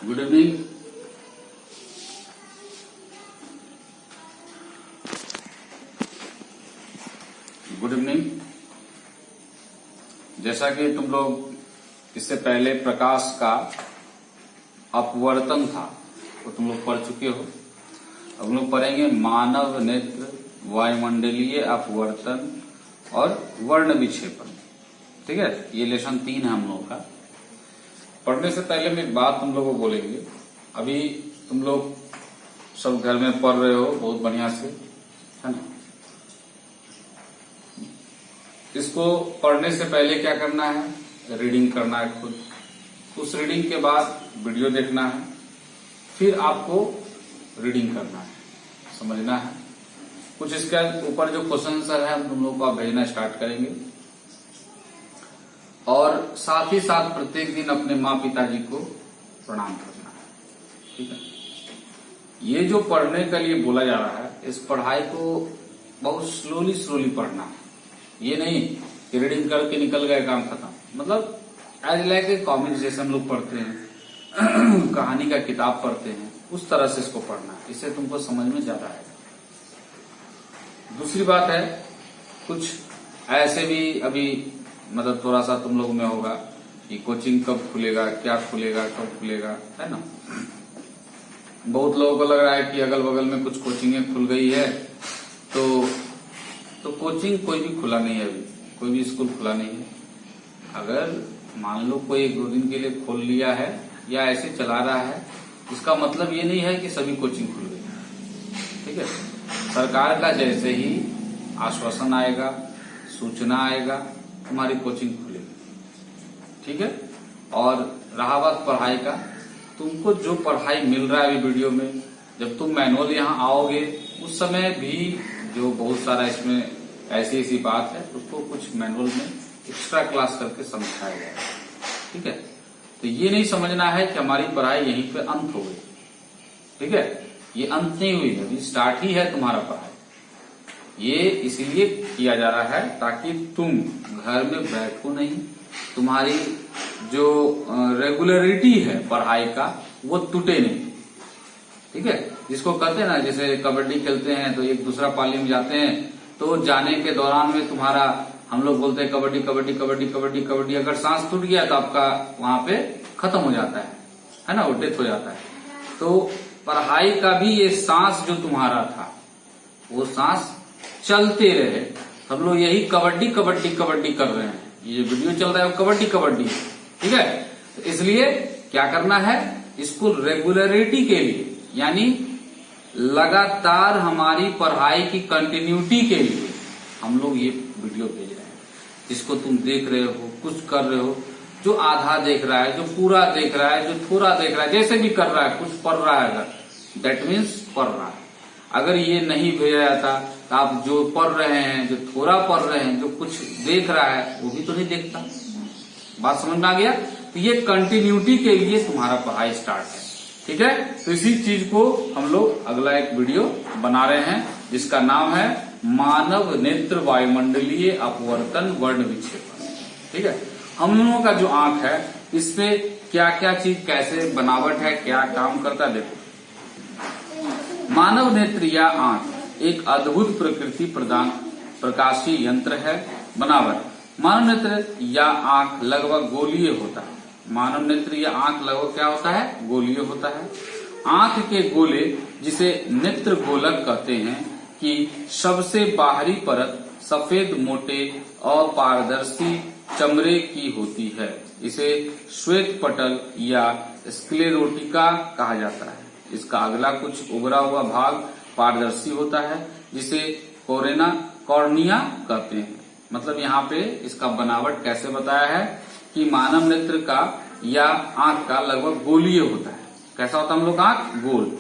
Good evening. Good evening. जैसा कि तुम लोग इससे पहले प्रकाश का अपवर्तन था वो तुम लोग पढ़ चुके हो। अब हम लोग पढ़ेंगे मानव नेत्र, वायुमंडलीय अपवर्तन और वर्ण विक्षेपण। ठीक है, ये लेसन 3 है हम लोग का। पढ़ने से पहले मैं एक बात तुम लोगों को बोलेंगे। अभी तुम लोग सब घर में पढ़ रहे हो बहुत बढ़िया से, है ना। इसको पढ़ने से पहले क्या करना है, रीडिंग करना है खुद। उस रीडिंग के बाद वीडियो देखना है, फिर आपको रीडिंग करना है, समझना है। कुछ इसके ऊपर जो क्वेश्चन आंसर है हम तुम लोग को आप भेजना स्टार्ट करेंगे। और साथ ही साथ प्रत्येक दिन अपने माँ पिताजी को प्रणाम करना है। ठीक है, ये जो पढ़ने के लिए बोला जा रहा है, इस पढ़ाई को बहुत स्लोली पढ़ना है। ये नहीं कि रीडिंग करके निकल गए काम खत्म। मतलब एज लाइक ए कॉमिक जैसे हम लोग पढ़ते हैं कहानी का किताब पढ़ते हैं, उस तरह से इसको पढ़ना है। इससे तुमको समझ में ज्यादा आएगा। दूसरी बात है, कुछ ऐसे भी अभी मतलब थोड़ा सा तुम लोगों में होगा कि कोचिंग कब खुलेगा, क्या खुलेगा, कब खुलेगा, है ना। बहुत लोगों को लग रहा है कि अगल बगल में कुछ कोचिंगें खुल गई है, तो कोचिंग कोई भी खुला नहीं है। अभी कोई भी स्कूल खुला नहीं है। अगर मान लो कोई 1-2 दिन के लिए खोल लिया है या ऐसे चला रहा है, इसका मतलब ये नहीं है कि सभी कोचिंग खुल गई। ठीक है, सरकार का जैसे ही आश्वासन आएगा, सूचना आएगा, तुम्हारी कोचिंग खुलेगी। ठीक है, और रहा बात पढ़ाई का, तुमको जो पढ़ाई मिल रहा है अभी वीडियो में, जब तुम मैनुअल यहाँ आओगे उस समय भी जो बहुत सारा इसमें ऐसी बात है, उसको कुछ मैनुअल में एक्स्ट्रा क्लास करके समझाया जाएगा। ठीक है, तो ये नहीं समझना है कि हमारी पढ़ाई यहीं पे अंत हो गई। ठीक है, ये अंत नहीं हुई है, अभी स्टार्ट ही है तुम्हारा पढ़ाई। ये इसलिए किया जा रहा है ताकि तुम घर में बैठो नहीं, तुम्हारी जो रेगुलरिटी है पढ़ाई का वो टूटे नहीं। ठीक है, जिसको कहते हैं ना, जैसे कबड्डी खेलते हैं तो एक दूसरा पाली में जाते हैं, तो जाने के दौरान में तुम्हारा, हम लोग बोलते हैं कबड्डी कबड्डी कबड्डी कबड्डी कबड्डी, अगर सांस टूट गया तो आपका वहां पे खत्म हो जाता है ना, वो डेथ हो जाता है। तो पढ़ाई का भी ये सांस जो तुम्हारा था वो सांस चलते रहे। हम लोग यही कबड्डी कबड्डी कबड्डी कर रहे हैं। ये जो वीडियो चल रहा है वो कबड्डी कबड्डी है। ठीक है, तो इसलिए क्या करना है, इसको रेगुलरिटी के लिए, यानी लगातार हमारी पढ़ाई की कंटिन्यूटी के लिए हम लोग ये वीडियो भेज रहे हैं। जिसको तुम देख रहे हो, कुछ कर रहे हो, जो आधा देख रहा है, जो पूरा देख रहा है, जो थोड़ा देख रहा है, जैसे भी कर रहा है, कुछ पढ़ रहा है, अगर दैट मीन्स पढ़ रहा है। अगर ये नहीं भेजा जाता तो आप जो पढ़ रहे हैं, जो थोड़ा पढ़ रहे हैं, जो कुछ देख रहा है, वो भी तो नहीं देखता। बात समझ में आ गया। तो ये कंटिन्यूटी के लिए तुम्हारा पढ़ाई स्टार्ट है। ठीक है, तो इसी चीज को हम लोग अगला एक वीडियो बना रहे हैं, जिसका नाम है मानव नेत्र वायुमंडलीय अपवर्तन वर्ण विक्षेपण। ठीक है, हम लोगों का जो आंख है, इस पे क्या क्या चीज, कैसे बनावट है, क्या काम करता है, देखो। मानव नेत्र या आंख एक अद्भुत प्रकृति प्रदान प्रकाशीय यंत्र है। बनावट, मानव नेत्र या आंख लगभग गोलीय होता है। मानव नेत्र या आंख लगभग क्या होता है, गोलीय होता है। आंख के गोले, जिसे नेत्र गोलक कहते हैं, कि सबसे बाहरी परत सफेद मोटे अपारदर्शी चमड़े की होती है। इसे श्वेत पटल या स्क्लेरोटिका कहा जाता है। इसका अगला कुछ उभरा हुआ भाग पारदर्शी होता है, जिसे कॉर्निया कहते हैं। मतलब यहाँ पे इसका बनावट कैसे बताया है कि मानव नेत्र का या आंख का लगभग गोलीय होता है। कैसा होता है हम लोग आंख, गोल।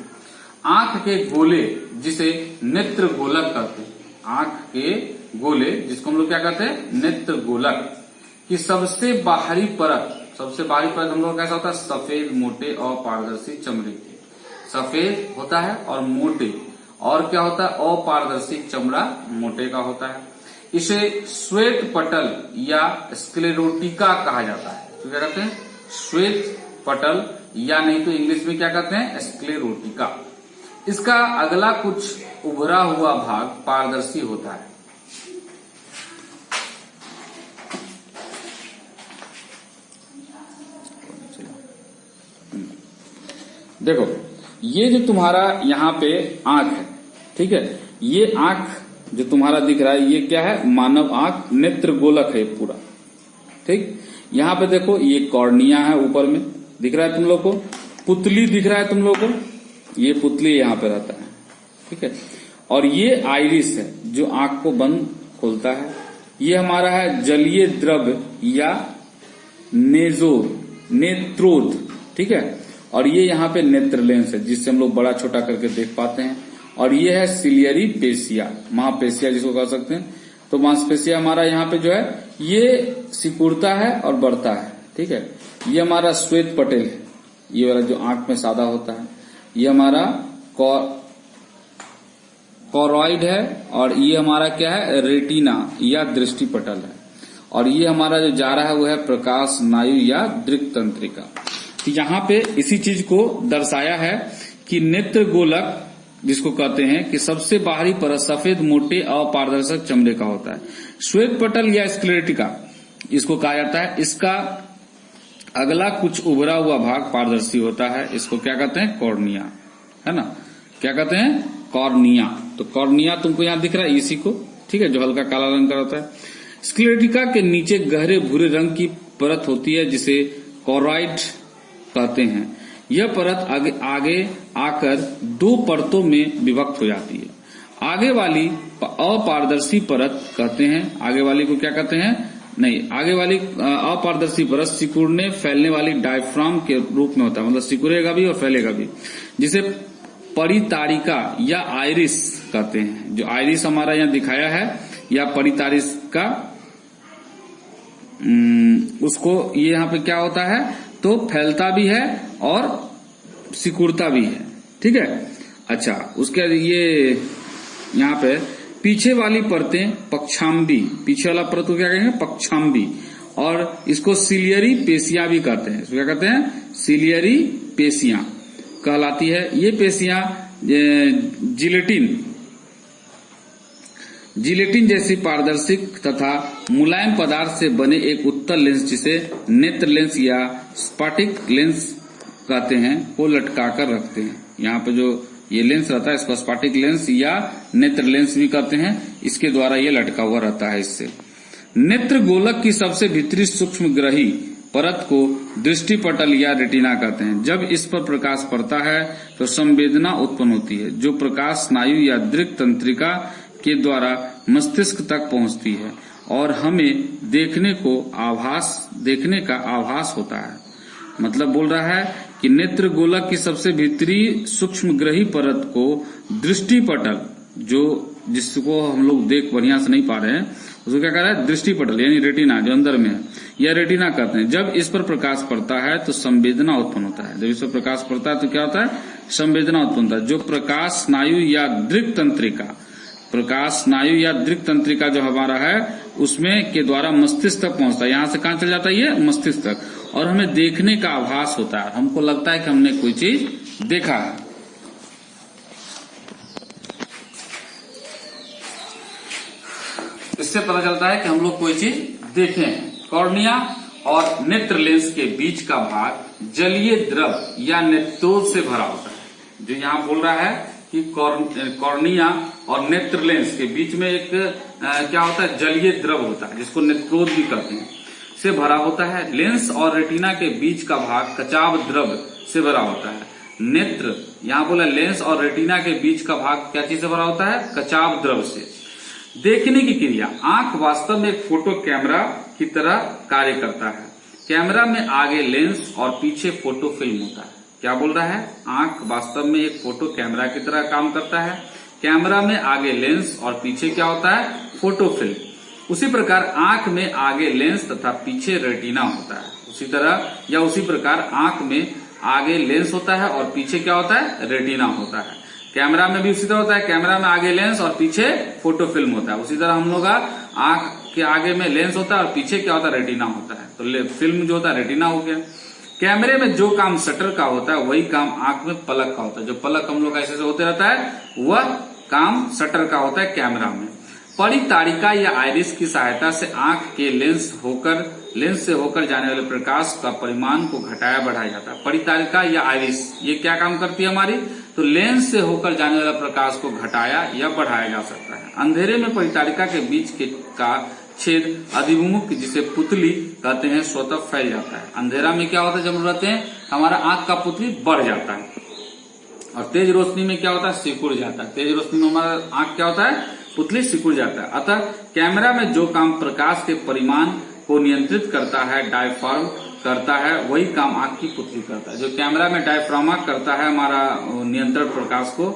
आंख के गोले, जिसे नेत्र गोलक कहते हैं, आंख के गोले जिसको हम लोग क्या कहते हैं, नेत्र गोलक, की सबसे बाहरी परत हम लोग कैसा होता है, सफेद मोटे और पारदर्शी चमड़े के। सफेद होता है और मोटे, और क्या होता है, अपारदर्शी चमड़ा मोटे का होता है। इसे श्वेत पटल या स्क्लेरोटिका कहा जाता है। तो क्या कहते हैं, श्वेत पटल या नहीं तो इंग्लिश में क्या कहते हैं, स्क्लेरोटिका। इसका अगला कुछ उभरा हुआ भाग पारदर्शी होता है। देखो ये जो तुम्हारा यहाँ पे आंख है, ठीक है, ये आंख जो तुम्हारा दिख रहा है ये क्या है, मानव आंख, नेत्र गोलक है पूरा, ठीक। यहाँ पे देखो ये कॉर्निया है, ऊपर में दिख रहा है तुम लोग को, पुतली दिख रहा है तुम लोग को, ये पुतली यहाँ पे रहता है, ठीक है। और ये आइरिस है जो आंख को बंद खोलता है। ये हमारा है जलीय द्रव्य या नेत्रोद, ठीक है। और ये यहाँ पे नेत्र लेंस है जिससे हम लोग बड़ा छोटा करके देख पाते हैं। और ये है सिलियरी पेशिया, मांसपेशिया जिसको कह सकते हैं। तो मांसपेशिया हमारा यहाँ पे जो है ये सिकुड़ता है और बढ़ता है, ठीक है। ये हमारा श्वेत पटेल है, ये वाला जो आंख में सादा होता है। ये हमारा कॉरॉइड है। और ये हमारा क्या है, रेटिना या दृष्टि पटल है। और ये हमारा जो जा रहा है वो है प्रकाश स्नायु या दृक् तंत्रिका। तो यहाँ पे इसी चीज को दर्शाया है कि नेत्र गोलक जिसको कहते हैं कि सबसे बाहरी परत सफेद मोटे अपारदर्शक चमड़े का होता है। श्वेत पटल या स्क्लेरोटिका इसको कहा जाता है। इसका अगला कुछ उभरा हुआ भाग पारदर्शी होता है। इसको क्या कहते हैं, कॉर्निया, है ना। क्या कहते हैं, कॉर्निया। तो कॉर्निया तुमको यहाँ दिख रहा है इसी को, ठीक है, जो हल्का काला रंग का होता है। स्क्लेरोटिका के नीचे गहरे भूरे रंग की परत होती है जिसे कॉरॉइड कहते हैं। यह परत आगे आकर दो परतों में विभक्त हो जाती है। आगे वाली अपारदर्शी परत कहते हैं। आगे वाली को क्या कहते हैं, नहीं, आगे वाली अपारदर्शी परत सिकुड़ने फैलने वाली डायफ्राम के रूप में होता है, मतलब सिकुड़ेगा भी और फैलेगा भी, जिसे परितारिका या आइरिस कहते हैं। जो आइरिस हमारा यहाँ दिखाया है या परितारिका, उसको ये यहाँ पे क्या होता है, तो फैलता भी है और सिकुड़ता भी है, ठीक है। अच्छा, उसके ये यहाँ पे पीछे वाली परतें पक्षाम्बी, पीछे वाला परत को क्या कहेंगे, पक्षाम्बी। और इसको सिलियरी पेशियां भी कहते हैं। इसको क्या कहते हैं, सिलियरी पेशियां कहलाती है। ये पेशियां जिलेटिन जैसी पारदर्शी तथा मुलायम पदार्थ से बने एक उत्तल लेंस जिसे नेत्र लेंस या स्फटिक लेंस कहते हैं को लटकाकर रखते हैं। यहाँ पे जो ये लेंस रहता है इसको स्फटिक लेंस या नेत्र लेंस भी कहते हैं। इसके द्वारा ये लटका हुआ रहता है। इससे नेत्र गोलक की सबसे भीतरी सूक्ष्म ग्रही परत को दृष्टि पटल या रेटिना कहते हैं। जब इस पर प्रकाश पड़ता है तो संवेदना उत्पन्न होती है जो प्रकाश स्नायु या दृक् तंत्रिका के द्वारा मस्तिष्क तक पहुंचती है और हमें देखने का आभास होता है। मतलब बोल रहा है कि नेत्र गोलक की सबसे भीतरी सूक्ष्म ग्रही परत को दृष्टि पटल, जो जिसको हम लोग देख बढ़िया से नहीं पा रहे हैं, उसको क्या कह रहा है, दृष्टि पटल यानी रेटिना जो अंदर में है, यह रेटिना कहते हैं। जब इस पर प्रकाश पड़ता है तो संवेदना उत्पन्न होता है। जब इस पर प्रकाश पड़ता है तो क्या होता है, संवेदना उत्पन्न होता है, जो प्रकाश स्नायु या दृक् तंत्रिका, प्रकाश स्नायु या दृक् तंत्रिका जो हमारा है उसमें के द्वारा मस्तिष्क तक पहुंचता है। यहाँ से कहाँ चल जाता है, ये मस्तिष्क तक, और हमें देखने का आभास होता है। हमको लगता है कि हमने कोई चीज देखा है। इससे पता चलता है कि हम लोग कोई चीज देखे हैं। कॉर्निया और नेत्र लेंस के बीच का भाग जलीय द्रव या नेत्रोद से भरा होता है। जो यहाँ बोल रहा है कि कॉर्निया और नेत्र लेंस के बीच में एक क्या होता है, जलीय द्रव होता है जिसको नेत्रोद भी कहते हैं, से भरा होता है। लेंस और रेटिना के बीच का भाग कचाव द्रव से भरा होता है। नेत्र, यहाँ बोला लेंस और रेटिना के बीच का भाग क्या चीज से भरा होता है, कचाव द्रव से। देखने की क्रिया, आंख वास्तव में एक फोटो कैमरा की तरह कार्य करता है। कैमरा में आगे लेंस और पीछे फोटो फिल्म होता है। क्या बोल रहा है, आंख वास्तव में एक फोटो कैमरा की तरह काम करता है। कैमरा में आगे लेंस और पीछे क्या होता है, फोटो फिल्म। उसी प्रकार आंख में आगे लेंस तथा पीछे रेटिना होता है। उसी प्रकार आंख में आगे लेंस होता है और पीछे क्या होता है, रेटिना होता है। कैमरा में भी उसी तरह होता है, कैमरा में आगे लेंस और पीछे फोटो फिल्म होता है। उसी तरह हम लोग आंख के आगे में लेंस होता है और पीछे क्या होता है, रेटिना होता है। तो फिल्म जो होता है रेटिना हो गया। कैमरे में जो काम शटर का होता है वही काम आंख में पलक का होता है। जो पलक हम लोग ऐसे होते रहता है वह काम शटर का होता है कैमरा में। परितारिका या आइरिस की सहायता से आंख के लेंस से होकर जाने वाले प्रकाश का परिमाण को घटाया बढ़ाया जाता है। परितारिका या आइरिस ये क्या काम करती है हमारी, तो लेंस से होकर जाने वाला प्रकाश को घटाया या बढ़ाया जा सकता है। अंधेरे में परितारिका के बीच का छेद अधिभूमुख जिसे पुतली कहते हैं स्वतः फैल जाता है। अंधेरा में क्या होता है, जब हम रहते हैं हमारा आंख का पुतली बढ़ जाता है, और तेज रोशनी में क्या होता है, सिकुड़ जाता है। तेज रोशनी में हमारा आंख क्या होता है, पुतली सिकुड़ जाता है। अतः कैमरा में जो काम प्रकाश के परिमाण को नियंत्रित करता है, डायफ्राम करता है, वही काम आंख की पुतली करता है। जो कैमरा में डायफ्रामा करता है हमारा नियंत्रण प्रकाश को,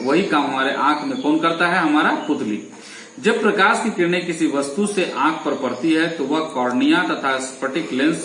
वही काम हमारे आंख में कौन करता है, हमारा पुतली। जब प्रकाश की किरणें किसी वस्तु से आंख पर पड़ती है तो वह कॉर्निया तथा स्फटिक लेंस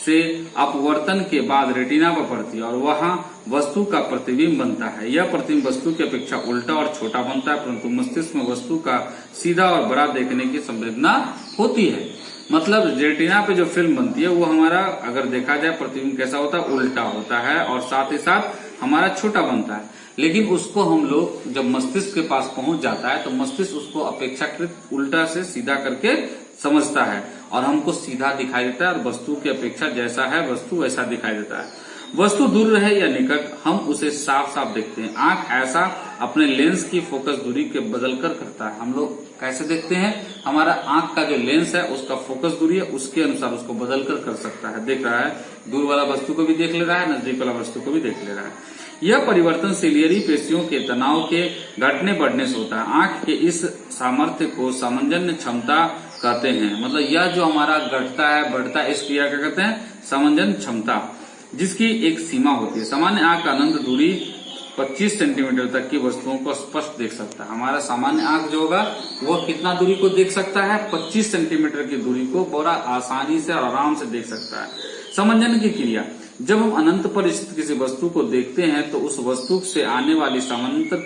से अपवर्तन के बाद रेटिना पर पड़ती है और वहां वस्तु का प्रतिबिंब बनता है। यह प्रतिबिंब वस्तु की अपेक्षा उल्टा और छोटा बनता है, परंतु मस्तिष्क में वस्तु का सीधा और बड़ा देखने की संवेदना होती है। मतलब रेटिना पे जो फिल्म बनती है वो हमारा अगर देखा जाए प्रतिबिंब कैसा होता है, उल्टा होता है और साथ ही साथ हमारा छोटा बनता है। लेकिन उसको हम लोग जब मस्तिष्क के पास पहुंच जाता है तो मस्तिष्क उसको अपेक्षाकृत उल्टा से सीधा करके समझता है और हमको सीधा दिखाई देता है और वस्तु की अपेक्षा जैसा है वस्तु वैसा दिखाई देता है। वस्तु दूर रहे या निकट हम उसे साफ साफ देखते हैं। आंख ऐसा अपने लेंस की फोकस दूरी के बदलकर करता है। हम लोग कैसे देखते हैं, हमारा आंख का जो लेंस है उसका फोकस दूरी है उसके अनुसार उसको बदलकर कर सकता है। देख रहा है, दूर वाला वस्तु को भी देख ले रहा है, नजदीक वाला वस्तु को भी देख ले रहा है। यह परिवर्तन सिलियरी पेशियों के तनाव के घटने बढ़ने से होता है। आंख के इस सामर्थ्य को सामंजस्य क्षमता कहते हैं। मतलब यह जो हमारा घटता है बढ़ता है इस क्रिया का कहते हैं सामंजस्य क्षमता, जिसकी एक सीमा होती है। सामान्य आंख का अनंत दूरी 25 सेंटीमीटर तक की वस्तुओं को स्पष्ट देख सकता है। हमारा सामान्य आंख जो होगा वह कितना दूरी को देख सकता है, 25 सेंटीमीटर की दूरी को बड़ा आसानी से और आराम से देख सकता है। सामंजस्य की क्रिया, जब हम अनंत पर स्थित किसी वस्तु को देखते हैं तो उस वस्तु से आने वाली समानांतर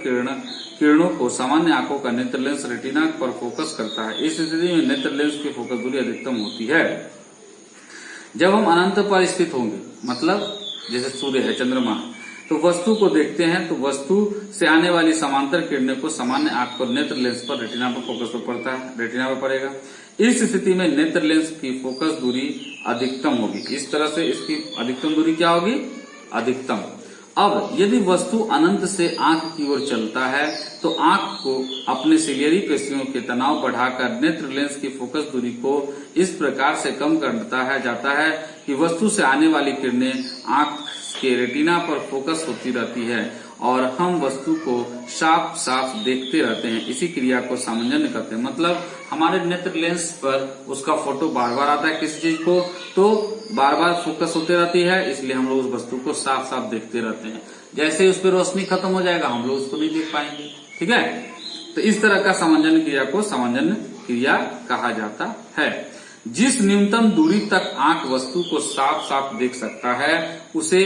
किरणों को सामान्य आंखों का नेत्र लेंस रेटिना पर फोकस करता है। इस स्थिति में नेत्र लेंस की फोकस दूरी अधिकतम होती है। जब हम अनंत पर स्थित होंगे, मतलब जैसे सूर्य है, चंद्रमा, तो वस्तु को देखते हैं तो वस्तु से आने वाली समांतर किरणों को सामान्य आंख पर नेत्र लेंस पर रेटिना पर फोकस पर पड़ता है, रेटिना पर पड़ेगा। इस स्थिति में नेत्र लेंस की फोकस दूरी अधिकतम होगी। इस तरह से इसकी अधिकतम दूरी क्या होगी, अधिकतम। अब यदि वस्तु अनंत से आंख की ओर चलता है तो आंख को अपने सिलियरी पेशियों के तनाव बढ़ाकर नेत्र लेंस की फोकस दूरी को इस प्रकार से कम करता है जाता है कि वस्तु से आने वाली किरणें आंख के रेटिना पर फोकस होती रहती है और हम वस्तु को साफ साफ देखते रहते हैं। इसी क्रिया को सामंजस्य कहते हैं। मतलब हमारे नेत्र लेंस पर उसका फोटो बार बार आता है किसी चीज को, तो बार बार फोकस होते रहती है, इसलिए हम लोग उस वस्तु को साफ साफ देखते रहते हैं। जैसे उस पर रोशनी खत्म हो जाएगा हम लोग उसको नहीं देख पाएंगे। ठीक है, तो इस तरह का सामंजस्य क्रिया को सामंजस्य क्रिया कहा जाता है। जिस न्यूनतम दूरी तक आंख वस्तु को साफ साफ देख सकता है उसे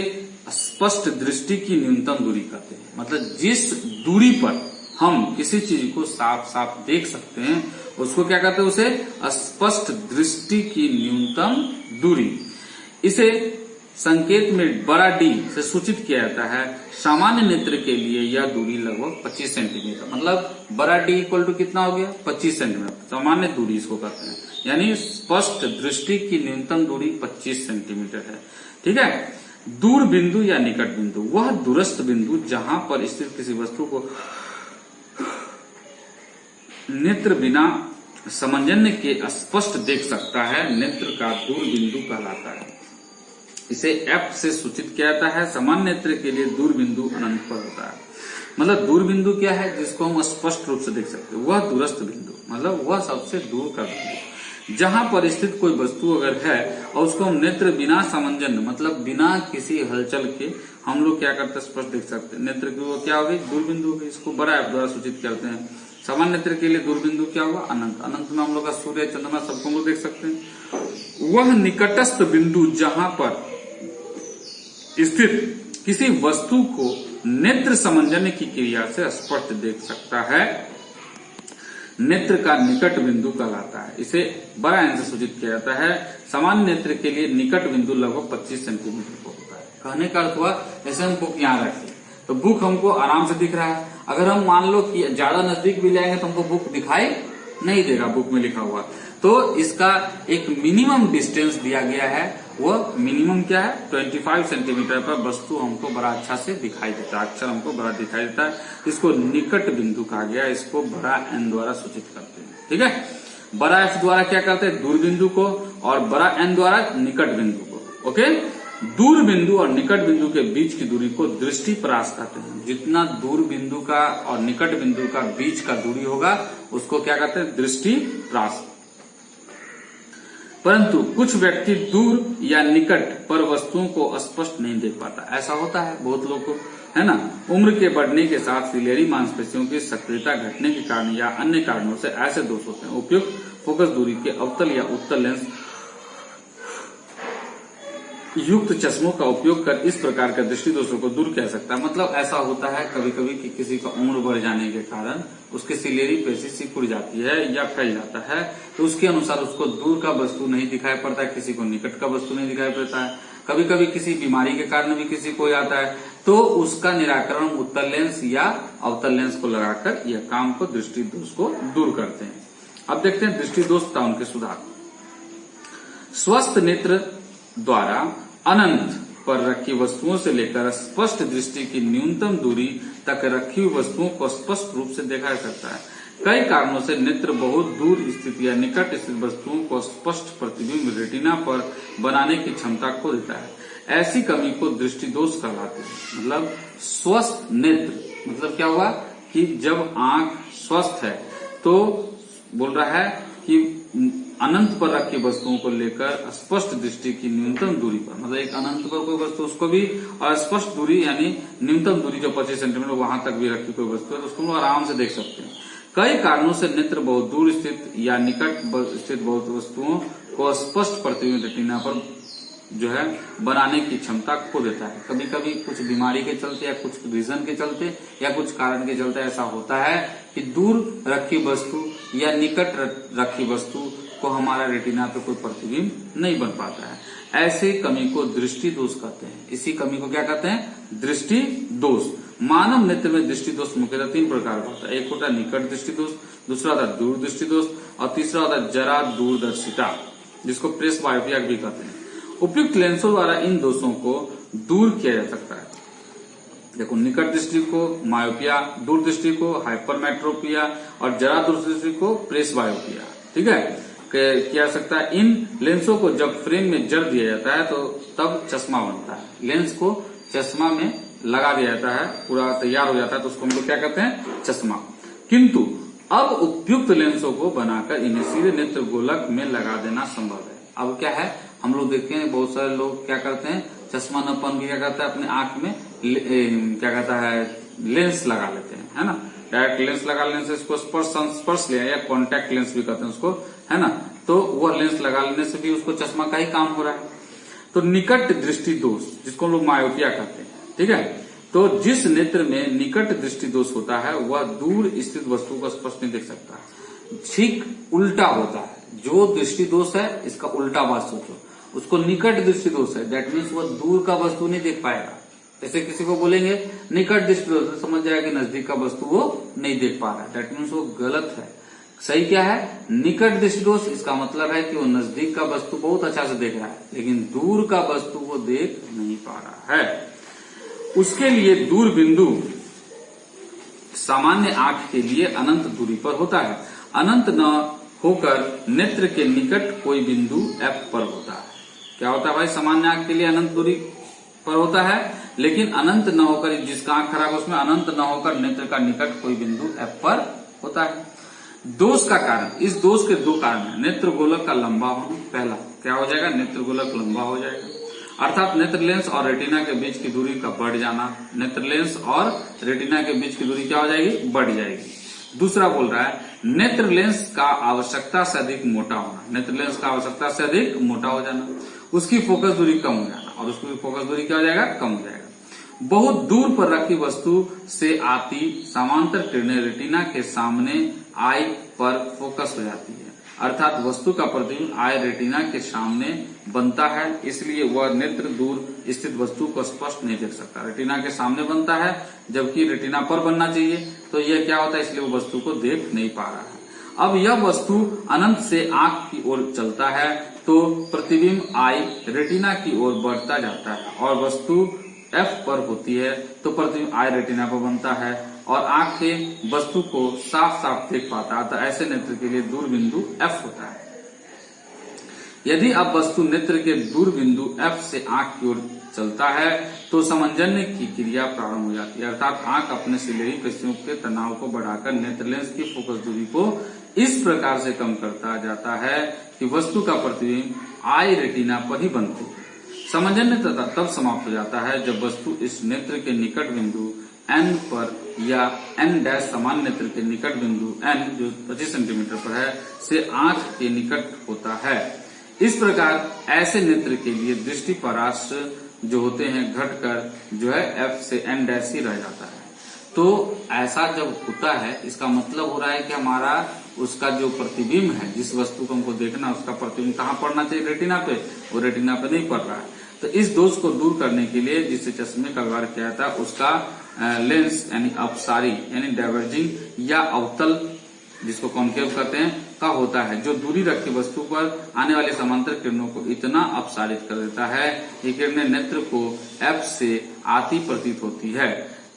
स्पष्ट दृष्टि की न्यूनतम दूरी कहते हैं। मतलब जिस दूरी पर हम किसी चीज को साफ साफ देख सकते हैं उसको क्या कहते हैं, उसे स्पष्ट दृष्टि की न्यूनतम दूरी। इसे संकेत में बड़ा डी से सूचित किया जाता है। सामान्य नेत्र के लिए यह दूरी लगभग 25 सेंटीमीटर, मतलब बड़ा डी इक्वल टू कितना हो गया, 25 सेंटीमीटर सामान्य दूरी इसको कहते हैं। यानी स्पष्ट दृष्टि की न्यूनतम दूरी 25 सेंटीमीटर है। ठीक है। दूर बिंदु या निकट बिंदु, वह दूरस्थ बिंदु जहां पर स्थित किसी वस्तु को नेत्र बिना सामंजस्य के स्पष्ट देख सकता है, नेत्र का दूर बिंदु कहलाता है। इसे एफ से सूचित किया जाता है। सामान्य नेत्र के लिए दूर बिंदु अनंत पर होता है। मतलब दूर बिंदु क्या है, जिसको हम स्पष्ट रूप से देख सकते हैं, वह दूरस्थ बिंदु, मतलब वह सबसे दूर का बिंदु जहां पर स्थित कोई वस्तु अगर है और उसको हम नेत्र बिना सामंजस्य, मतलब बिना किसी हलचल के हम लोग क्या करते हैं, स्पष्ट देख सकते हैं। नेत्र की वो क्या होगी, दूर बिंदु होगी। इसको बड़ा एफ द्वारा सूचित करते हैं। सामान्य नेत्र के लिए दूर बिंदु क्या होगा, अनंत। अनंत में हम लोग का सूर्य चंद्रमा सबको हम लोग देख सकते हैं। वह निकटस्थ बिंदु जहां पर स्थित किसी वस्तु को नेत्र सामंजस्य की क्रिया से स्पष्ट देख सकता है। नेत्र का निकट बिंदु कहलाता है। इसे बड़ा एन से सूचित किया जाता है। सामान्य नेत्र के लिए निकट बिंदु लगभग 25 सेंटीमीटर को होता है। कहने का अर्थ हुआ जैसे हम बुक यहाँ रखें तो बुक हमको आराम से दिख रहा है। अगर हम मान लो कि ज्यादा नजदीक भी लाएंगे तो हमको बुक दिखाई नहीं देगा बुक में लिखा हुआ। तो इसका एक मिनिमम डिस्टेंस दिया गया है, वो मिनिमम क्या है 25 सेंटीमीटर पर वस्तु हमको बड़ा अच्छा से दिखाई देता है, अक्षर हमको बड़ा दिखाई देता है। इसको निकट बिंदु कहा गया, इसको बड़ा एन द्वारा सूचित करते हैं। ठीक है, बड़ा एफ द्वारा क्या करते हैं दूर बिंदु को, और बड़ा एन द्वारा निकट बिंदु को। ओके, दूर बिंदु और निकट बिंदु के बीच की दूरी को दृष्टि परास कहते हैं। जितना दूर बिंदु का और निकट बिंदु का बीच का दूरी होगा उसको क्या कहते हैं दृष्टि परास। परंतु कुछ व्यक्ति दूर या निकट पर वस्तुओं को स्पष्ट नहीं देख पाता। ऐसा होता है बहुत लोग को, है ना। उम्र के बढ़ने के साथ सिलेरी मांसपेशियों की सक्रियता घटने के कारण या अन्य कारणों से ऐसे दोष होते हैं। उपयुक्त फोकस दूरी के अवतल या उत्तल लेंस युक्त चश्मों का उपयोग कर इस प्रकार के दृष्टि दोषों को दूर किया सकता है। मतलब ऐसा होता है कभी कभी कि किसी का उम्र बढ़ जाने के कारण उसकी सिलेरी पेशी सिकुड़ जाती है या फैल जाता है, तो उसके अनुसार उसको दूर का वस्तु नहीं दिखाई पड़ता है, किसी को निकट का वस्तु नहीं दिखाई पड़ता है। कभी कभी किसी बीमारी के कारण भी किसी को आता है, तो उसका निराकरण उत्तल लेंस या अवतल लेंस को लगाकर यह काम को दृष्टि दोष को दूर करते हैं। अब देखते हैं दृष्टि दोष तथा उनके सुधार। स्वस्थ नेत्र द्वारा अनंत पर रखी वस्तुओं से लेकर स्पष्ट दृष्टि की न्यूनतम दूरी तक रखी हुई वस्तुओं को स्पष्ट रूप से देखा जा सकता है। कई कारणों से नेत्र बहुत दूर स्थित या निकट स्थित वस्तुओं को स्पष्ट प्रतिबिंब रेटिना पर बनाने की क्षमता खो देता है। ऐसी कमी को दृष्टि दोष कहलाते हैं। मतलब स्वस्थ नेत्र मतलब क्या हुआ कि जब आंख स्वस्थ है तो बोल रहा है कि अनंत पर रखी वस्तुओं को लेकर स्पष्ट दृष्टि की न्यूनतम दूरी पर, मतलब एक अनंत पर कोई वस्तु उसको भी, और स्पष्ट दूरी यानी न्यूनतम दूरी जो 25 सेंटीमीटर वहां तक भी रखी कोई वस्तु है तो उसको आराम से देख सकते हैं। कई कारणों से नेत्र बहुत दूर स्थित या निकट स्थित बहुत वस्तुओं को स्पष्ट प्रतिबिंब रेटिना पर जो है बनाने की क्षमता खो देता है। कभी कभी कुछ बीमारी के चलते या कुछ रीजन के चलते या कुछ कारण के चलते ऐसा होता है कि दूर रखी वस्तु या निकट रखी वस्तु को हमारा रेटिना पे कोई प्रतिबिंब नहीं बन पाता है। ऐसे कमी को दृष्टि दोष कहते हैं। इसी कमी को क्या कहते हैं दृष्टि दोष। मानव नेत्र में दृष्टि दोष मुख्यतः 3 प्रकार का होता है। एक होता है निकट दृष्टि दोष, दूसरा होता है दूर दृष्टि दोष, और तीसरा होता है जरा दूरदर्शिता, जिसको प्रेस बायोपिया भी कहते हैं। उपयुक्त लेंसों द्वारा इन दोषों को दूर किया जा सकता है। देखो, निकट दृष्टि को मायोपिया, दूर दृष्टि को हाइपरमेट्रोपिया, और जरा दूर दृष्टि को प्रेस बायोपिया, ठीक है, किया जा सकता है। इन लेंसों को जब फ्रेम में जड़ दिया जाता है तो तब चश्मा बनता है। लेंस को चश्मा में लगा दिया जाता है, पूरा तैयार हो जाता है, तो उसको हम लोग क्या कहते हैं चश्मा। किंतु अब उपयुक्त लेंसों को बनाकर इन्हें सीधे नेत्र गोलक में लगा देना संभव है। अब क्या है, हम लोग देखते हैं बहुत सारे लोग क्या करते हैं, चश्मा न पहन के क्या करता है अपने आंख में क्या कहता है लेंस लगा लेते हैं, है ना। डायरेक्ट लेंस लगा लेने से इसको स्पर्श लिया या कॉन्टैक्ट लेंस भी कहते हैं उसको, है ना। तो वह लेंस लगा लेने से भी उसको चश्मा का ही काम हो रहा है। तो निकट दृष्टि दोष जिसको लोग मायोपिया कहते हैं, ठीक है। तो जिस नेत्र में निकट दृष्टि दोष होता है वह दूर स्थित वस्तु को स्पष्ट नहीं देख सकता। ठीक उल्टा होता है, जो दृष्टि दोष है इसका उल्टा बात सोचो, उसको निकट दृष्टि दोष है, दैट मीन्स वह दूर का वस्तु नहीं देख पाएगा। जैसे किसी को बोलेंगे निकट दृष्टि दोष, तो समझ जाएगा कि नजदीक का वस्तु वो नहीं देख पा रहा है, दैट मीन्स वो गलत है। सही क्या है, निकट दृष्टि दोष, इसका मतलब है कि वो नजदीक का वस्तु बहुत अच्छा से देख रहा है लेकिन दूर का वस्तु वो देख नहीं पा रहा है। उसके लिए दूर बिंदु सामान्य आंख के लिए अनंत दूरी पर होता है। अनंत न होकर नेत्र के निकट कोई बिंदु एफ पर होता है। क्या होता है भाई, सामान्य आंख के लिए अनंत दूरी पर होता है, लेकिन अनंत न होकर, जिसका आंख खराब है उसमें अनंत न होकर नेत्र का निकट कोई बिंदु एफ पर होता है। दोष का कारण, इस दोष के 2 कारण है। नेत्र गोलक का लंबा होना, पहला क्या हो जाएगा, नेत्र गोलक लंबा हो जाएगा, अर्थात नेत्र लेंस और रेटिना के बीच की दूरी का बढ़ जाना। नेत्र लेंस और रेटिना के बीच की दूरी क्या हो जाएगी, बढ़ जाएगी। दूसरा बोल रहा है नेत्र लेंस का आवश्यकता से अधिक मोटा होना, नेत्र लेंस का आवश्यकता से अधिक मोटा हो जाना, उसकी फोकस दूरी कम हो जाना, और उसकी फोकस दूरी क्या हो जाएगा, कम हो जाएगा। बहुत दूर पर रखी वस्तु से आती समांतर किरणें रेटिना के सामने आई पर फोकस हो जाती है, अर्थात वस्तु का प्रतिबिंब आई रेटिना के सामने बनता है, इसलिए वह नेत्र दूर स्थित वस्तु को स्पष्ट नहीं देख सकता। रेटिना के सामने बनता है जबकि रेटिना पर बनना चाहिए, तो यह क्या होता है, इसलिए वो वस्तु को देख नहीं पा रहा है। अब यह वस्तु अनंत से आंख की ओर चलता है तो प्रतिबिंब आई रेटिना की ओर बढ़ता जाता है, और वस्तु F पर होती है तो प्रतिबिंब आई रेटिना पर बनता है और आंखें वस्तु को साफ साफ देख पाता है, तो ऐसे नेत्र के लिए दूर बिंदु F होता है। यदि अब वस्तु नेत्र के दूर बिंदु F से आंख की ओर चलता है तो समंजन्य की क्रिया प्रारंभ हो जाती है, अर्थात आंख अपने सिलेरी पेशियों के तनाव को बढ़ाकर नेत्र लेंस की फोकस दूरी को इस प्रकार से कम करता जाता है कि वस्तु का प्रतिबिंब आई रेटिना पर ही बनती है। समंजन्य तब समाप्त हो जाता है जब वस्तु इस नेत्र के निकट बिंदु N पर या N' समान नेत्र के निकट बिंदु N जो 25 सेंटीमीटर पर है से आंख के निकट होता है। इस प्रकार ऐसे नेत्र के लिए दृष्टि पराश्र जो होते हैं घटकर जो है F से N' ही रह जाता है। तो ऐसा जब होता है इसका मतलब हो रहा है कि हमारा उसका जो प्रतिबिंब है, जिस वस्तु को हमको देखना उसका प्रतिबिंब कहाँ पड़ना चाहिए, रेटिना पे, वो रेटिना पे नहीं पड़ रहा है। तो इस दोष को दूर करने के लिए जिससे चश्मे का व्यवहार किया था उसका लेंस यानी अपसारी यानी डाइवर्जिंग या अवतल जिसको कॉन्केव कहते हैं का होता है, जो दूरी रखी वस्तु पर आने वाले समांतर किरणों को इतना अपसारित कर देता है कि किरणें नेत्र को F से आती प्रतीत होती है।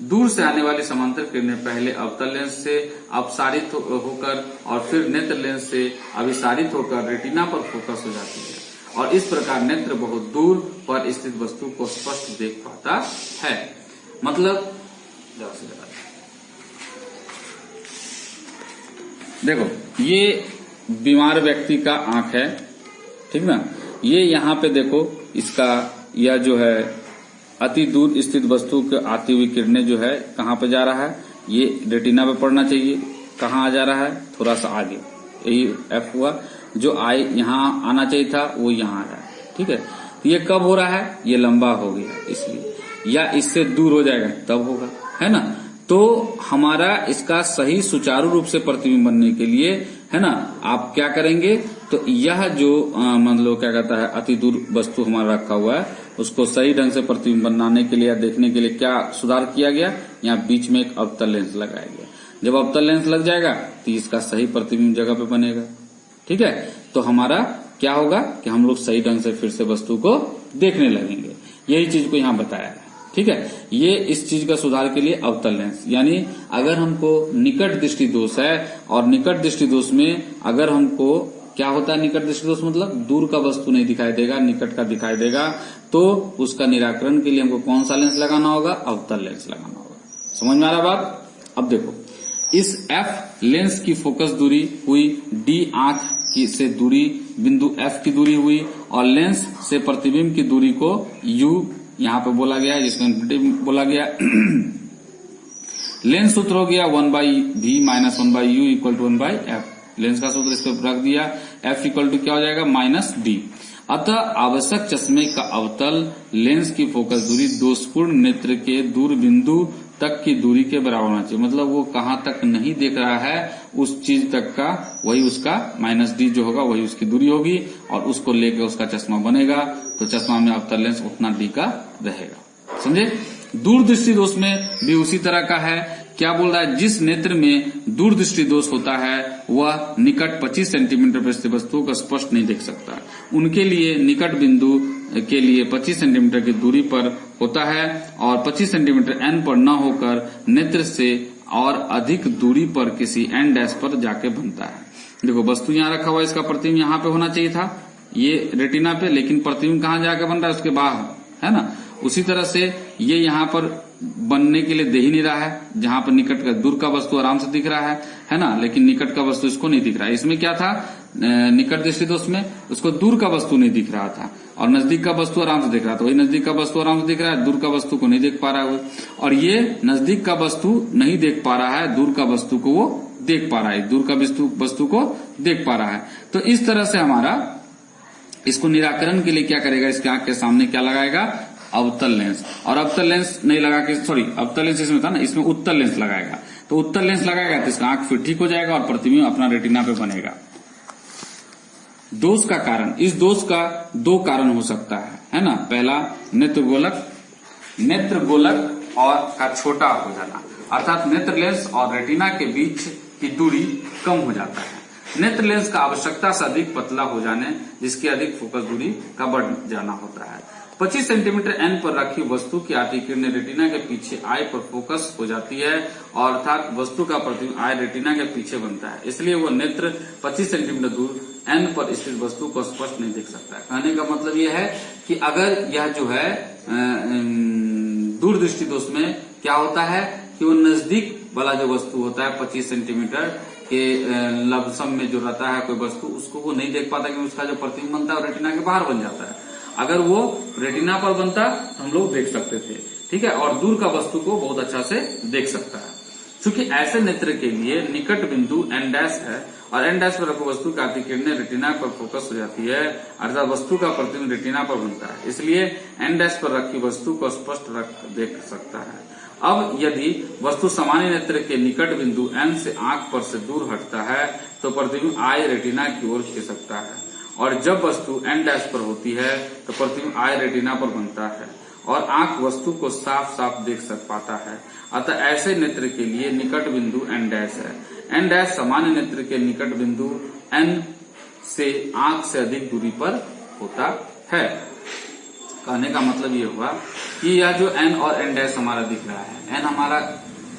दूर से आने वाली समांतर किरणें पहले अवतल लेंस से अपसारित होकर और फिर नेत्र लेंस से अभिसारित होकर रेटिना पर फोकस हो जाती है, और इस प्रकार नेत्र बहुत दूर पर स्थित वस्तु को स्पष्ट देख पाता है। मतलब देखो ये बीमार व्यक्ति का आंख है, ठीक ना, ये यहाँ पे देखो इसका यह जो है अति दूर स्थित वस्तु के आती हुई किरणें जो है कहाँ पे जा रहा है, ये रेटिना पे पड़ना चाहिए, कहाँ आ जा रहा है, थोड़ा सा आगे, यही F हुआ। जो आई यहाँ आना चाहिए था वो यहाँ आ रहा है, ठीक है। तो ये कब हो रहा है, ये लंबा हो गया इसलिए, या इससे दूर हो जाएगा तब होगा, है ना। तो हमारा इसका सही सुचारू रूप से प्रतिबिंब बनने के लिए, है ना, आप क्या करेंगे, तो यह जो मतलब क्या कहता है अति दूर वस्तु हमारा रखा हुआ है उसको सही ढंग से प्रतिबिंब बनाने के लिए या देखने के लिए क्या सुधार किया गया, यहाँ बीच में एक अवतल लेंस लगाया गया। जब अवतल लेंस लग जाएगा तो इसका सही प्रतिबिंब जगह पे बनेगा, ठीक है। तो हमारा क्या होगा कि हम लोग सही ढंग से फिर से वस्तु को देखने लगेंगे, यही चीज को यहाँ बताया है, ठीक है। ये इस चीज का सुधार के लिए अवतल लेंस, यानी अगर हमको निकट दृष्टि दोष है और निकट दृष्टि दोष में अगर हमको क्या होता है, निकट दृष्टि दोष मतलब दूर का वस्तु नहीं दिखाई देगा, निकट का दिखाई देगा, तो उसका निराकरण के लिए हमको कौन सा लेंस लगाना होगा, अवतल लेंस लगाना होगा। समझ में आ रहा बात। अब देखो इस F लेंस की फोकस दूरी हुई, D आंख की से दूरी बिंदु F की दूरी हुई, और लेंस से प्रतिबिंब की दूरी को U यहाँ पे बोला गया है, जिसको बोला गया लेंस सूत्र हो गया 1/v minus 1/u equal to 1/f। Lens का सूत्र इस पर रख दिया, F इक्वल टू क्या हो जाएगा, -d। अतः आवश्यक चश्मे का अवतल लेंस की फोकस दूरी दोषपूर्ण नेत्र के दूर बिंदु तक की दूरी के बराबर होना चाहिए। मतलब वो कहाँ तक नहीं देख रहा है उस चीज तक का, वही उसका -d जो होगा वही उसकी दूरी होगी, और उसको लेकर उसका चश्मा बनेगा, तो चश्मा में अवतल लेंस उतना d का रहेगा। समझे। दूरदृष्टि दोष में भी उसी तरह का है। क्या बोल रहा है, जिस नेत्र में दूरदृष्टि दोष होता है वह निकट 25 सेंटीमीटर पर स्थित वस्तु को स्पष्ट नहीं देख सकता। उनके लिए निकट बिंदु के लिए 25 सेंटीमीटर की दूरी पर होता है, और 25 सेंटीमीटर N पर न होकर नेत्र से और अधिक दूरी पर किसी N' पर जाके बनता है। देखो वस्तु यहाँ रखा हुआ है, इसका प्रतिबिंब यहाँ पे होना चाहिए था, ये रेटिना पे, लेकिन प्रतिबिंब कहाँ जाके बन रहा है, उसके बाहर, है ना। उसी तरह से ये यहाँ पर बनने के लिए दे ही नहीं रहा है, जहां पर निकट का दूर का वस्तु आराम से दिख रहा है ना, लेकिन निकट का वस्तु इसको नहीं दिख रहा है। इसमें क्या था, निकट दृष्टि दोष में उसको दूर का वस्तु नहीं दिख रहा था और नजदीक का वस्तु आराम से दिख रहा था। वही नजदीक का वस्तु आराम से दिख रहा है, दूर का वस्तु को नहीं देख पा रहा है, और ये नजदीक का वस्तु नहीं देख पा रहा है, दूर का वस्तु को वो देख पा रहा है, दूर का वस्तु को देख पा रहा है। तो इस तरह से हमारा इसको निराकरण के लिए क्या करेगा, इसके आंख के सामने क्या लगाएगा, अवतल लेंस, और अवतल लेंस नहीं लगा के, सॉरी अवतल लेंस इसमें था ना, इसमें उत्तल लेंस लगाएगा। तो उत्तल लेंस लगाएगा तो इसका आंख फिर ठीक हो जाएगा और प्रतिबिंब अपना रेटिना पे बनेगा। दोष का कारण, इस दोष का दो कारण हो सकता है ना। पहला नेत्र गोलक और का छोटा हो जाना, अर्थात नेत्र लेंस और रेटिना के बीच की दूरी कम हो जाता है। नेत्र लेंस का आवश्यकता से अधिक पतला हो जाने, जिसकी अधिक फोकस दूरी का बढ़ जाना होता है। 25 सेंटीमीटर एन पर रखी वस्तु की आती किरणें रेटिना के पीछे आई पर फोकस हो जाती है, और अर्थात वस्तु का प्रतिबिंब आई रेटिना के पीछे बनता है। इसलिए वो नेत्र 25 सेंटीमीटर दूर एन पर स्थित वस्तु को स्पष्ट नहीं देख सकता है। कहने का मतलब यह है कि अगर यह जो है दूरदृष्टि दोष में क्या होता है कि वो नजदीक वाला जो वस्तु होता है 25 सेंटीमीटर के लमसम में जो रहता है कोई वस्तु, उसको वो नहीं देख पाता, क्योंकि उसका जो प्रतिबिंब बनता है वो रेटिना के बाहर बन जाता है। अगर वो रेटिना पर बनता तो हम लोग देख सकते थे, ठीक है, और दूर का वस्तु को बहुत अच्छा से देख सकता है। चूंकि ऐसे नेत्र के लिए निकट बिंदु एन डैश है और एन डैश पर रखी वस्तु की आती किरणें रेटिना पर फोकस हो जाती है, अर्थात वस्तु का प्रतिबिंब रेटिना पर बनता है। इसलिए एन डैश पर रखी वस्तु को स्पष्ट देख सकता है। अब यदि वस्तु सामान्य नेत्र के निकट बिंदु एन से आंख पर से दूर हटता है तो प्रतिबिंब आई रेटिना की ओर खिसकता है, और जब वस्तु एन डैश पर होती है तो प्रतिबिंब आई रेटिना पर बनता है और आंख वस्तु को साफ साफ देख पाता है। अतः ऐसे नेत्र के लिए निकट बिंदु एन डैश है। एन डैश सामान्य नेत्र के निकट बिंदु एन से आंख से अधिक दूरी पर होता है। कहने का मतलब ये हुआ कि यह जो एन और एन डैश हमारा दिख रहा है, एन हमारा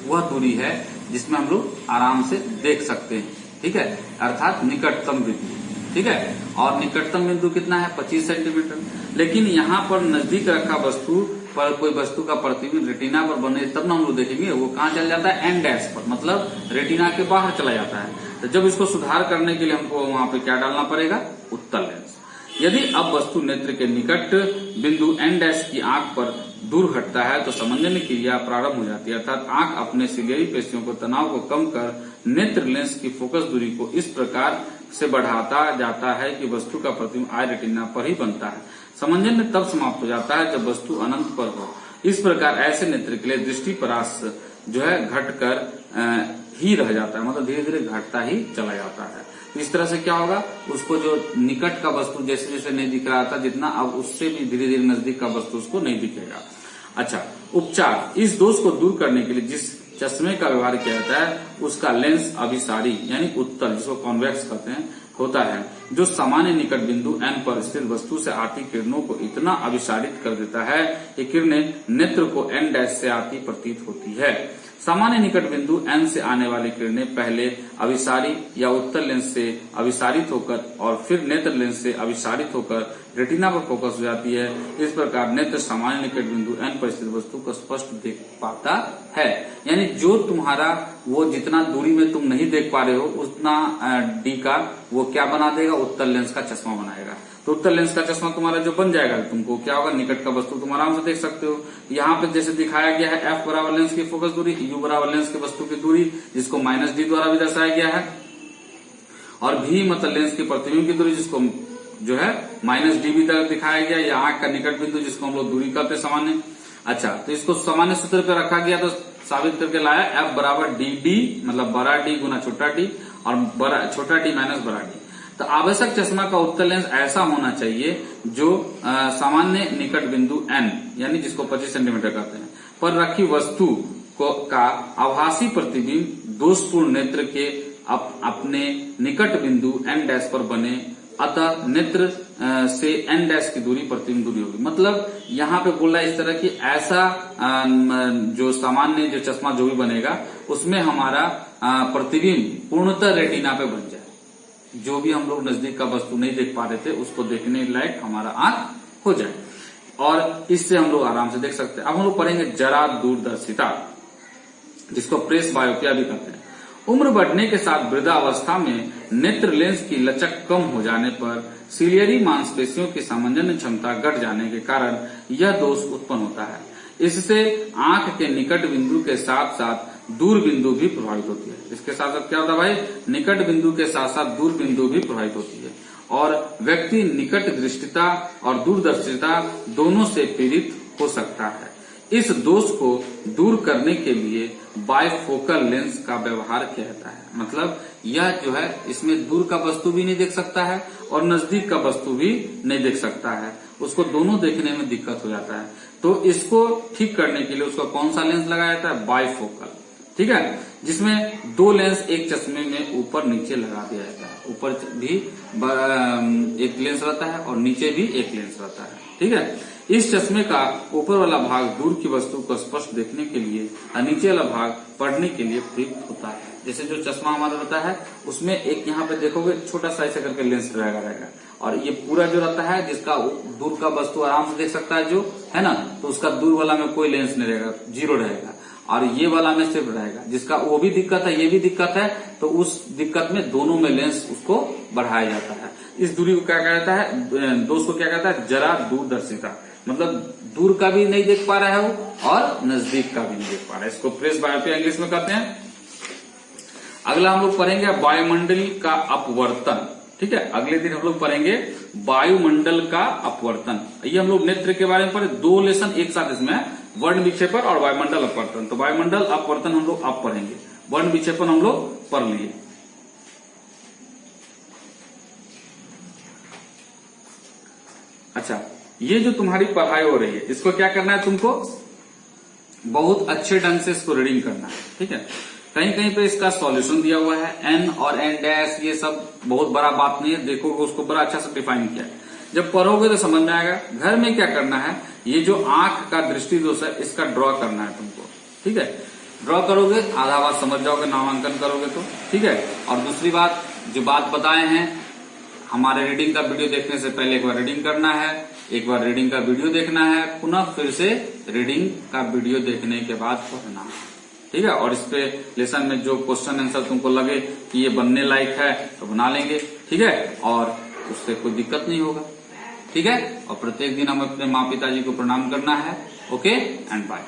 वह दूरी है जिसमें हम लोग आराम से देख सकते हैं, ठीक है, अर्थात निकटतम बिंदु, ठीक है, और निकटतम बिंदु कितना है 25 सेंटीमीटर। लेकिन यहाँ पर नजदीक रखा वस्तु पर कोई वस्तु का प्रतिबिंब रेटिना पर बने तब ना हम लोग देखेंगे, वो कहाँ चल जाता है एन डैश पर, मतलब रेटिना के बाहर चला जाता है। तो जब इसको सुधार करने के लिए हमको वहां पे क्या डालना पड़ेगा, उत्तल लेंस। यदि अब वस्तु नेत्र के निकट बिंदु एन डैश की आंख पर दूर हटता है तो समंजन क्रिया प्रारंभ हो जाती है, अर्थात आंख अपने सिलियरी पेशियों को तनाव को कम कर नेत्र लेंस की फोकस दूरी को इस प्रकार से बढ़ाता जाता है कि वस्तु का प्रतिबिंब आई रेटिना पर ही बनता है। समंजन तब समाप्त हो जाता है जब वस्तु अनंत पर हो। इस प्रकार ऐसे नेत्र के लिए दृष्टि परास जो है घटकर ही रह जाता है, मतलब धीरे धीरे घटता ही चला जाता है। तो इस तरह से क्या होगा, उसको जो निकट का वस्तु जैसे जैसे नहीं दिख रहा था जितना, अब उससे भी धीरे धीरे नजदीक का वस्तु उसको नहीं दिखेगा। अच्छा, उपचार। इस दोष को दूर करने के लिए जिस चश्मे का व्यवहार किया जाता है उसका लेंस अभिसारी यानी उत्तल, जिसको कॉन्वेक्स कहते हैं, होता है, जो सामान्य निकट बिंदु एन पर स्थित वस्तु से आती किरणों को इतना अभिसारित कर देता है कि किरणें नेत्र को एन डैश से आती प्रतीत होती है। सामान्य निकट बिंदु एन से आने वाली किरणें पहले अभिसारी या उत्तल लेंस से अभिसारित होकर और फिर नेत्र लेंस से अभिसारित होकर रेटिना पर फोकस हो जाती है। इस प्रकार नेत्र सामान्य निकट बिंदु एन पर स्थित वस्तु को स्पष्ट देख पाता है। यानी जो तुम्हारा वो जितना दूरी में तुम नहीं देख पा रहे हो उतना डी का वो क्या बना देगा, उत्तल लेंस का चश्मा बनाएगा। तो उत्तल लेंस का चश्मा तुम्हारा जो बन जाएगा, तुमको क्या होगा, निकट का वस्तु तुम आराम से देख सकते हो। यहाँ पे जैसे दिखाया गया है एफ बराबर लेंस की फोकस दूरी, यू बराबर लेंस की वस्तु की दूरी, जिसको -d द्वारा भी दर्शाया गया है, और भी मतलब लेंस की प्रतिबिंब की दूरी, जिसको जो है -d भी दिखाया गया, या आंख का निकट बिंदु जिसको हम लोग दूरी करते सामान्य। अच्छा, तो इसको सामान्य सूत्र पे रखा गया तो साबित करके लाया एफ बराबर डी, मतलब बड़ा डी गुना छोटा डी और छोटा डी माइनस बड़ा डी। तो आवश्यक चश्मा का उत्तल लेंस ऐसा होना चाहिए जो सामान्य निकट बिंदु एन यानी जिसको 25 सेंटीमीटर कहते हैं पर रखी वस्तु का आभासी प्रतिबिंब दोषपूर्ण नेत्र के अपने निकट बिंदु एन डैश पर बने, अतः नेत्र से एन डैश की दूरी प्रतिबिंब दूरी होगी। मतलब यहाँ पे बोल रहा है इस तरह की ऐसा जो सामान्य जो चश्मा जो भी बनेगा उसमें हमारा प्रतिबिंब पूर्णतः रेटिना पे बन जाए, जो भी हम लोग नजदीक का वस्तु नहीं देख पा रहे थे उसको देखने लायक हमारा आंख हो जाए, और इससे हम लोग आराम से देख सकते हैं। अब हम लोग पढ़ेंगे जरा दूरदर्शिता, जिसको प्रेस बायोपिया भी कहते हैं। उम्र बढ़ने के साथ वृद्धावस्था में नेत्र लेंस की लचक कम हो जाने पर सिलियरी मांसपेशियों की सामंजस्य क्षमता घट जाने के कारण यह दोष उत्पन्न होता है। इससे आंख के निकट बिंदु के साथ साथ दूर बिंदु भी प्रभावित होती है। इसके साथ साथ क्या होता है भाई, निकट बिंदु के साथ साथ दूर बिंदु भी प्रभावित होती है, और व्यक्ति निकट दृष्टिता और दूरदर्शिता दोनों से पीड़ित हो सकता है। इस दोष को दूर करने के लिए बायफोकल लेंस का व्यवहार किया जाता है। मतलब यह जो है इसमें दूर का वस्तु भी नहीं देख सकता है और नजदीक का वस्तु भी नहीं देख सकता है, उसको दोनों देखने में दिक्कत हो जाता है। तो इसको ठीक करने के लिए उसका कौन सा लेंस लगाया जाता है? बायफोकल, ठीक है, जिसमें दो लेंस एक चश्मे में ऊपर नीचे लगा दिया जाता है। ऊपर भी एक लेंस रहता है और नीचे भी एक लेंस रहता है, ठीक है। इस चश्मे का ऊपर वाला भाग दूर की वस्तु को स्पष्ट देखने के लिए और नीचे वाला भाग पढ़ने के लिए प्रयुक्त होता है। जैसे जो चश्मा हमारा रहता है उसमें एक यहाँ पे देखोगे छोटा सा ऐसा करके लेंस रहेगा और ये पूरा जो रहता है जिसका दूर का वस्तु आराम से देख सकता है जो है ना, तो उसका दूर वाला में कोई लेंस नहीं रहेगा, जीरो रहेगा, और ये वाला में सिर्फ रहेगा। जिसका वो भी दिक्कत है ये भी दिक्कत है, तो उस दिक्कत में दोनों में लेंस उसको बढ़ाया जाता है। इस दूरी को क्या कहता है? दोष को क्या कहता है? जरा दूरदर्शिता। मतलब दूर का भी नहीं देख पा रहा है वो और नजदीक का भी नहीं देख पा रहा है। इसको प्रेस बायोपिया इंग्लिश में कहते हैं। अगला हम लोग पढ़ेंगे वायुमंडल का अपवर्तन, ठीक है। अगले दिन हम लोग पढ़ेंगे वायुमंडल का अपवर्तन। ये हम लोग नेत्र के बारे में पढ़े, दो लेसन एक साथ इसमें, वर्ण विक्षेपण और वायुमंडल अपवर्तन। तो वायुमंडल अपवर्तन हम लोग अब पढ़ेंगे, वर्ण विक्षेपण हम लोग पढ़ लिए। अच्छा, ये जो तुम्हारी पढ़ाई हो रही है इसको क्या करना है? तुमको बहुत अच्छे ढंग से इसको रीडिंग करना है, ठीक है। कहीं कहीं पे इसका सॉल्यूशन दिया हुआ है, एन और एन डैश, ये सब बहुत बड़ा बात नहीं है, देखोगे उसको बड़ा अच्छा से डिफाइन किया है। जब पढ़ोगे तो समझ में आएगा। घर में क्या करना है, ये जो आंख का दृष्टि दोष है इसका ड्रॉ करना है तुमको, ठीक है। ड्रॉ करोगे आधा बात समझ जाओगे, नामांकन करोगे तो, ठीक है। और दूसरी बात, जो बात बताए हैं, हमारे रीडिंग का वीडियो देखने से पहले एक बार रीडिंग करना है, एक बार रीडिंग का वीडियो देखना है, पुनः फिर से रीडिंग का वीडियो देखने के बाद पढ़ना है, ठीक है। और इस पे लेसन में जो क्वेश्चन आंसर तुमको लगे कि ये बनने लायक है तो बना लेंगे, ठीक है, और उससे कोई दिक्कत नहीं होगा, ठीक है। और प्रत्येक दिन हमें अपने माँ पिताजी को प्रणाम करना है। Okay and bye.